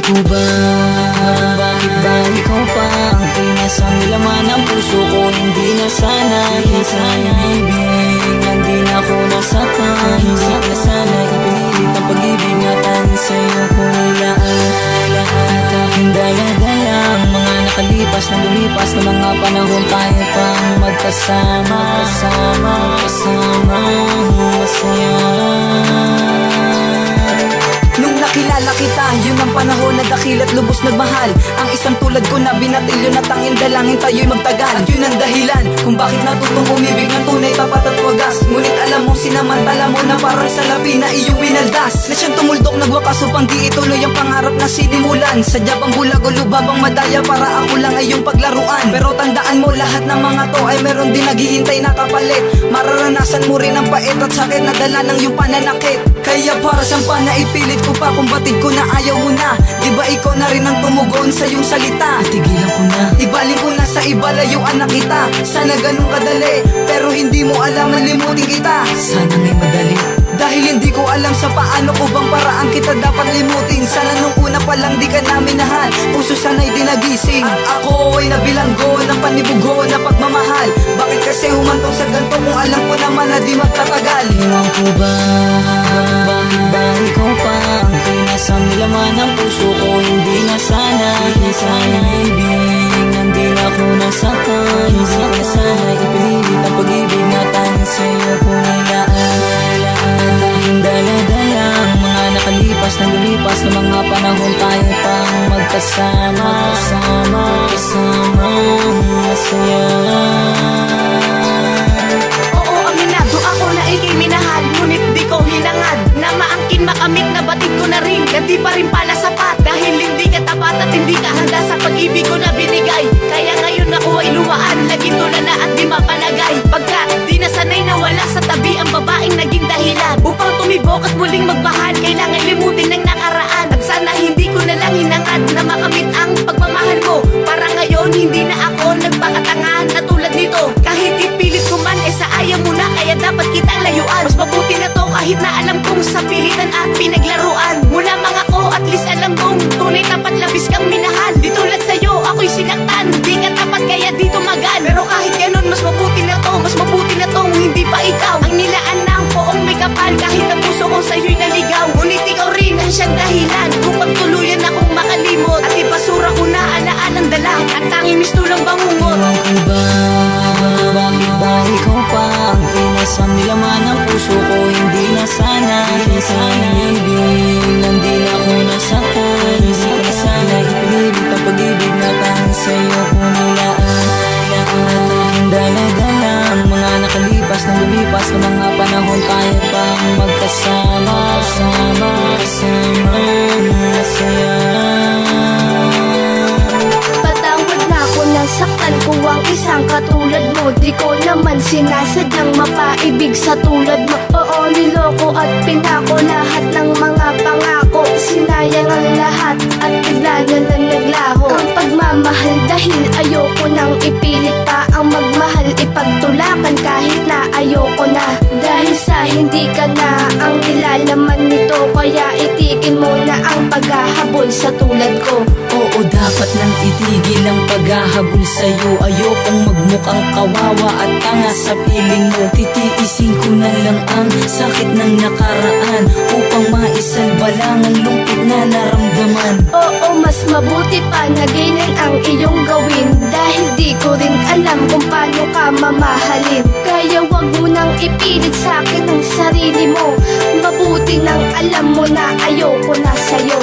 ko ba bakit ba ikaw pa ang pinasang nilaman ng puso ko? Hindi na sana ibig, hindi na ako nasaktan. Hindi na sana ipinilit ang pag-ibig na tanging sa'yo ko nilaan. At aking dala-dalang mga nakalipas na lumipas na mga panahon tayo pang magkasama, masaya. Nung nakilala kita, yun ang panahon na dakila't lubos nagmahal. Ang isang tulad ko na binatilyo na tanging dalangin tayo'y magtagal. At yun ang dahilan kung bakit natutong umibig ng tunay, tapat at wagas. Ngunit alam mo, sinamantala mo na parang salapi na iyong winaldas. Na siyang tumuldok, nagwakas upang di ituloy ang pangarap na sinimulan. Sadya bang bulag o lubabang madaya para ako lang ay iyong paglaruan. Pero tandaan mo, lahat ng mga to ay meron din naghihintay na kapalit. Mararanasan mo rin ang pait at sakit na dala ng iyong pananakit. Kaya para siyang panaipilit ko pa kung batid ko na ayaw mo na. Di ba ikaw na rin ang tumugon sa iyong salita? Tigilan ko na, ibaling ko na sa iba, layuan na kita. Sana ganun kadali, pero hindi mo alam na limutin kita. sana ngay madali. Dahil hindi ko alam sa paano ko bang paraan kita dapat limutin. Sana nung una pa lang di ka namin nahal, puso sana'y di nagising. At ako ay nabilanggo ng panibugo na pagmamahal. Bakit kasi humantong sa ganito kung alam ko naman na di magtatagal? Ewan ko ba bakit ba ikaw pa ang pinasang nilaman ng puso ko? Hindi na sana ibig, hindi na ako nasaktan. Hindi na sana ipinilit ang pag-ibig na tanging sa'yo ko nilaan. At aking dala-dalang mga nakalipas na lumipas na mga panahon tayo pang magkasama, masaya. Oo, aminado ako na ika'y minahal, ngunit di ko hinangad na maangkin makamit na batid ko na rin. Hindi pa rin pala sapat dahil hindi ka tapat at hindi ka handa sa pag-ibig ko na binigay. Kaya ngayon ako ay lumaan, laging tulala at di mapanagay. Pagkat di nasanay na wala sa tabi ang babaeng naging dahilan upang tumibok at muling magmahal. Kailangan limutin ng nakaraan at sana hindi ko na lang hinangad na makamit ang pagmamahal mo. Para ngayon hindi na ako nagpakatanga na tulad nito. Kahit ipilit ko man sa ayaw mo na, kaya dapat kitang layuan. Mas mabuti na to kahit na alam kong sa pilitan at pinaglaruan. Mula mga ko at least alam kong tunay tapat labis kang minahal. Di tulad sa'yo ako'y sinaktan, di ka tapat kaya di tumagal. Pero kahit ganun mas mabuti na to hindi pa ikaw ang nilaan ng poong may kapal. Kahit ang puso ko sa'yo'y naligaw, ngunit ikaw rin ang siyang dahilan kung pagtuluyan akong makalimot at ipasura ko na alaan ang dala at tanging misto lang bangungot. Ewan ko ba bakit ba ikaw pa ang pinasang nilaman ng puso ko? Hindi na sana ibig, hindi na ako nasaktan. Hindi na sana ipinilit ang pag-ibig na tanging sa'yo ko nilaan. At aking dala-dalang mga nakalipas na lumipas na mga panahon tayo pang magkasama, masaya. Patawad na ako, nasaktan ko ang isang katulad mo. Di ko naman sinasadyang mapaibig sa tulad mo. Oo, niloko at pinako lahat ng mga pangako. Sinayang ang lahat at bigla na lang naglaho ang pagmamahal dahil ayoko nang ipilit pa ang magmahal. Ipagtulakan kahit na ayoko na, dahil sa hindi ka na ang nilalaman nito. Kaya itigil mo na ang paghahabol sa tulad ko. Oo, dapat nang itigil ang paghahabol sa'yo. Ayokong magmukhang kawawa at tanga sa piling mo. Titiisin ko na lang ang sakit ng nakaraan upang maisalba lang ang lungkot na naramdaman. Oo, mas mabuti pa na ganyan ang iyong gawin, dahil di ko rin alam kung paano ka mamahalin. Kaya wag mo nang ipilit sa akin ang sarili mo. Mabuti nang alam mo na ayoko na sa'yo.